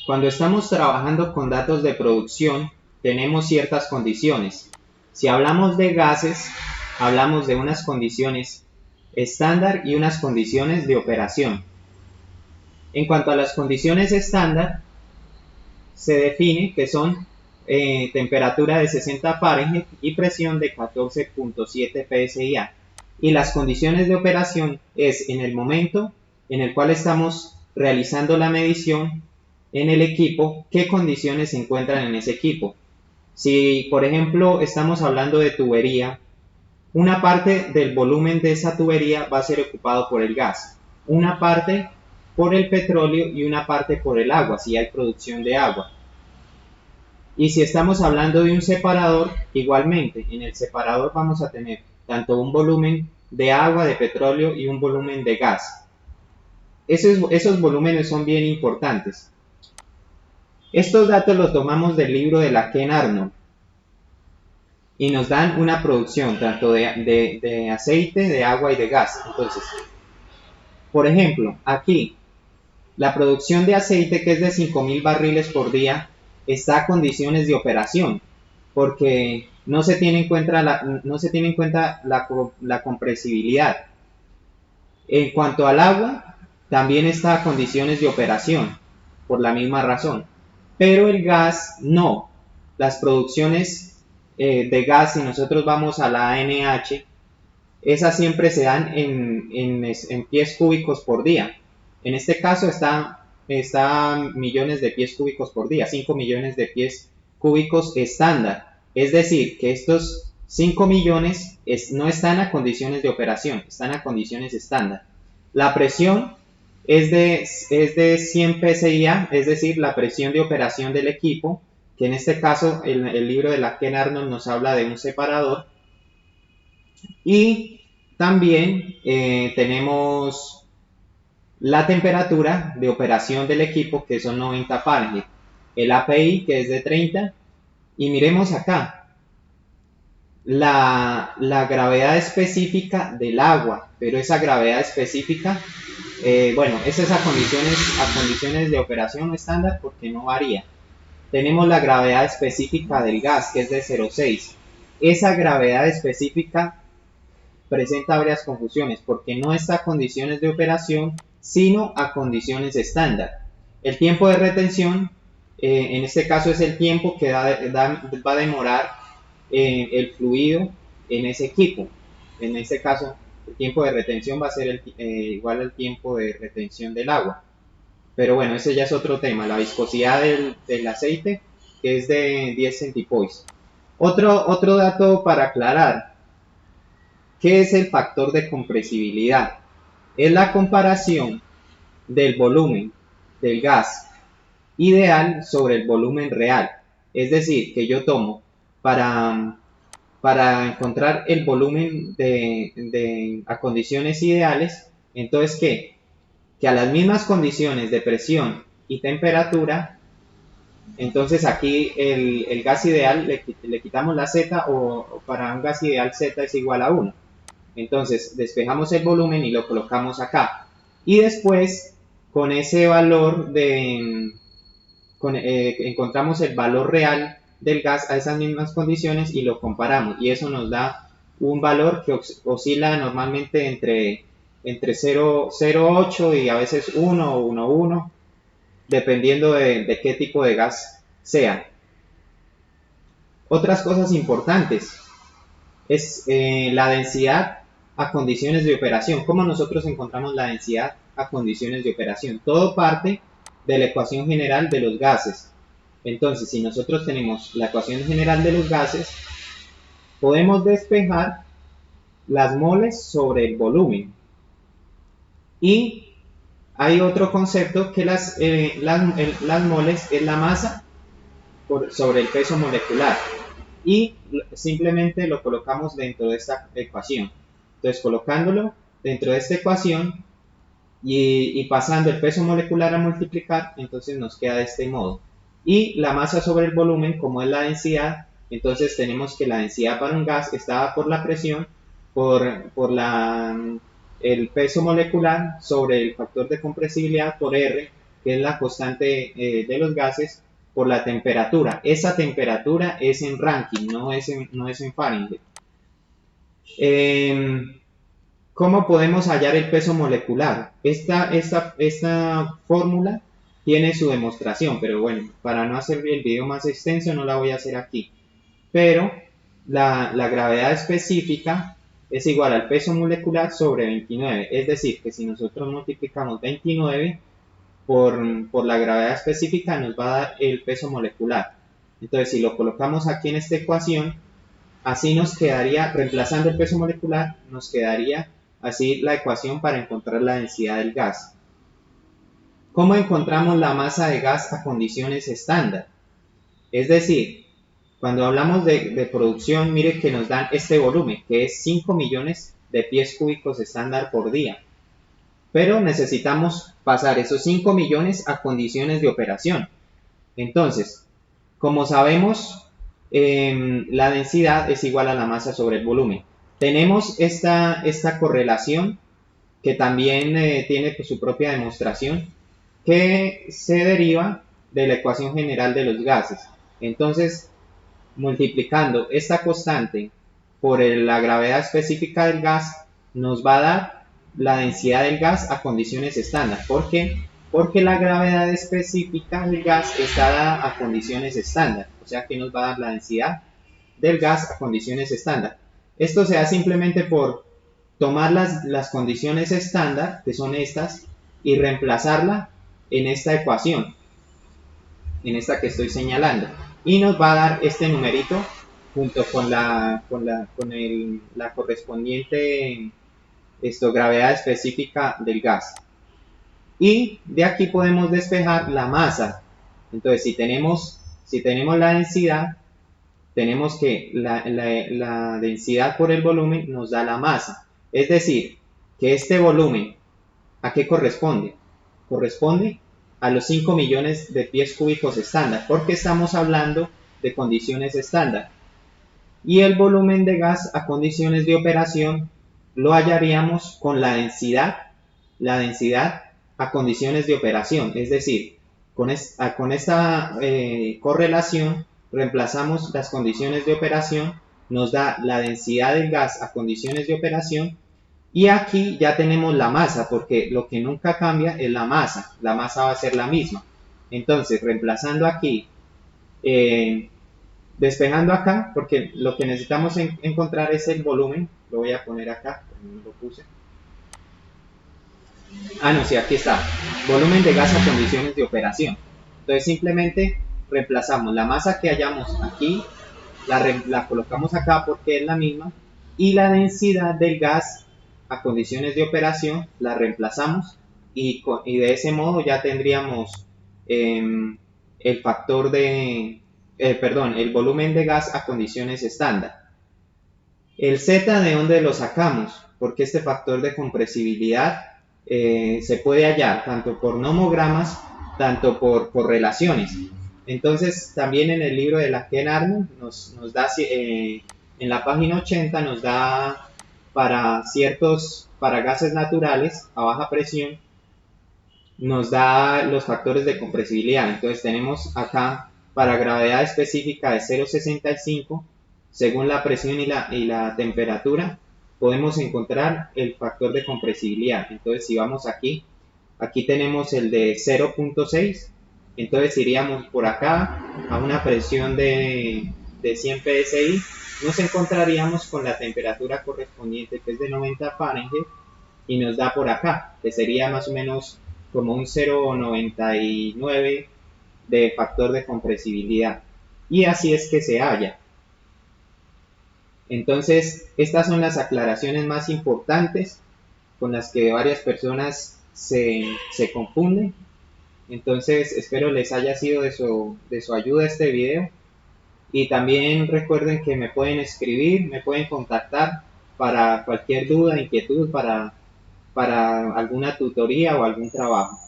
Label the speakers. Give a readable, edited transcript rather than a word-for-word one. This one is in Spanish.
Speaker 1: Cuando estamos trabajando con datos de producción, tenemos ciertas condiciones. Si hablamos de gases, hablamos de unas condiciones estándar y unas condiciones de operación. En cuanto a las condiciones estándar, se define que son temperatura de 60 Fahrenheit y presión de 14.7 psia. Y las condiciones de operación es en el momento en el cual estamos realizando la medición en el equipo, qué condiciones se encuentran en ese equipo. Si, por ejemplo, estamos hablando de tubería, una parte del volumen de esa tubería va a ser ocupado por el gas, una parte por el petróleo y una parte por el agua, si hay producción de agua. Y si estamos hablando de un separador, igualmente, en el separador vamos a tener tanto un volumen de agua, de petróleo y un volumen de gas. Esos volúmenes son bien importantes. Estos datos los tomamos del libro de la Ken Arnold y nos dan una producción tanto de aceite, de agua y de gas. Entonces, por ejemplo, aquí la producción de aceite, que es de 5.000 barriles por día, está a condiciones de operación, porque no se tiene en cuenta la compresibilidad. En cuanto al agua, también está a condiciones de operación, por la misma razón. Pero el gas no. Las producciones de gas, si nosotros vamos a la ANH, esas siempre se dan en pies cúbicos por día. En este caso está millones de pies cúbicos por día, 5 millones de pies cúbicos estándar. Es decir, que estos 5 millones no están a condiciones de operación, están a condiciones estándar. La presión es de 100 psia, es decir, la presión de operación del equipo, que en este caso el libro de la Ken Arnold nos habla de un separador. Y también tenemos la temperatura de operación del equipo, que son 90 Fahrenheit, el API, que es de 30, y miremos acá, la gravedad específica del agua, pero esa gravedad específica, bueno, esa es a condiciones de operación estándar porque no varía. Tenemos la gravedad específica del gas, que es de 0,6. Esa gravedad específica presenta varias confusiones porque no está a condiciones de operación, sino a condiciones estándar. El tiempo de retención, en este caso, es el tiempo que va a demorar el fluido en ese equipo. En este caso, el tiempo de retención va a ser igual al tiempo de retención del agua. Pero bueno, ese ya es otro tema. La viscosidad del aceite, que es de 10 centipoise. Otro dato para aclarar. ¿Qué es el factor de compresibilidad? Es la comparación del volumen del gas ideal sobre el volumen real. Es decir, que yo tomo para encontrar el volumen a condiciones ideales. Entonces, ¿qué? Que a las mismas condiciones de presión y temperatura, entonces aquí el gas ideal le quitamos la Z, o para un gas ideal Z es igual a 1. Entonces despejamos el volumen y lo colocamos acá. Y después, con ese valor encontramos el valor real del gas a esas mismas condiciones y lo comparamos. Y eso nos da un valor que oscila normalmente entre 0,8 y a veces 1 o 1,1, dependiendo de qué tipo de gas sea. Otras cosas importantes es la densidad a condiciones de operación. ¿Cómo nosotros encontramos la densidad a condiciones de operación? Todo parte de la ecuación general de los gases. Entonces, si nosotros tenemos la ecuación general de los gases, podemos despejar las moles sobre el volumen. Y hay otro concepto que las moles es la masa sobre el peso molecular. Y simplemente lo colocamos dentro de esta ecuación. Entonces, colocándolo dentro de esta ecuación y pasando el peso molecular a multiplicar, entonces nos queda de este modo. Y la masa sobre el volumen, como es la densidad, entonces tenemos que la densidad para un gas está dada por la presión, por el peso molecular sobre el factor de compresibilidad por R, que es la constante de los gases, por la temperatura. Esa temperatura es en Rankine, no es en Fahrenheit. ¿Cómo podemos hallar el peso molecular? Esta fórmula tiene su demostración, pero bueno, para no hacer el video más extenso no la voy a hacer aquí. Pero la gravedad específica es igual al peso molecular sobre 29, es decir, que si nosotros multiplicamos 29 por la gravedad específica nos va a dar el peso molecular. Entonces, si lo colocamos aquí en esta ecuación, así nos quedaría, reemplazando el peso molecular, nos quedaría así la ecuación para encontrar la densidad del gas. ¿Cómo encontramos la masa de gas a condiciones estándar? Es decir, cuando hablamos de producción, mire que nos dan este volumen, que es 5 millones de pies cúbicos estándar por día. Pero necesitamos pasar esos 5 millones a condiciones de operación. Entonces, como sabemos, la densidad es igual a la masa sobre el volumen. Tenemos esta correlación que también tiene pues, su propia demostración, que se deriva de la ecuación general de los gases. Entonces, multiplicando esta constante por la gravedad específica del gas, nos va a dar la densidad del gas a condiciones estándar. ¿Por qué? Porque la gravedad específica del gas está dada a condiciones estándar. O sea que nos va a dar la densidad del gas a condiciones estándar. Esto se da simplemente por tomar las condiciones estándar, que son estas, y reemplazarla en esta ecuación, en esta que estoy señalando. Y nos va a dar este numerito junto con la correspondiente gravedad específica del gas. Y de aquí podemos despejar la masa. Entonces, si tenemos la densidad, tenemos que la densidad por el volumen nos da la masa. Es decir, que este volumen, ¿a qué corresponde? Corresponde a los 5 millones de pies cúbicos estándar, porque estamos hablando de condiciones estándar. Y el volumen de gas a condiciones de operación lo hallaríamos con la densidad a condiciones de operación. Es decir, con esta correlación reemplazamos las condiciones de operación, nos da la densidad del gas a condiciones de operación, y aquí ya tenemos la masa, porque lo que nunca cambia es la masa va a ser la misma. Entonces, reemplazando aquí, despejando acá, porque lo que necesitamos encontrar es el volumen. Lo voy a poner acá, no lo puse. No, sí, aquí está. Volumen de gas a condiciones de operación. Entonces simplemente reemplazamos la masa que hallamos aquí, la colocamos acá porque es la misma, y la densidad del gas a condiciones de operación la reemplazamos, y de ese modo ya tendríamos el factor de el volumen de gas a condiciones estándar. El Z, ¿de dónde lo sacamos? Porque este factor de compresibilidad se puede hallar tanto por nomogramas, tanto por relaciones. Entonces, también en el libro de la Ken Arnold nos da, en la página 80, nos da para gases naturales a baja presión, nos da los factores de compresibilidad. Entonces, tenemos acá para gravedad específica de 0,65, según la presión y la temperatura, podemos encontrar el factor de compresibilidad. Entonces, si vamos aquí tenemos el de 0,6, entonces iríamos por acá a una presión de 100 psi, nos encontraríamos con la temperatura correspondiente, que es de 90 Fahrenheit, y nos da por acá, que sería más o menos como un 0,99 de factor de compresibilidad. Y así es que se halla. Entonces, estas son las aclaraciones más importantes con las que varias personas se confunden. Entonces, espero les haya sido de su ayuda este video. Y también recuerden que me pueden escribir, me pueden contactar para cualquier duda, inquietud, para alguna tutoría o algún trabajo.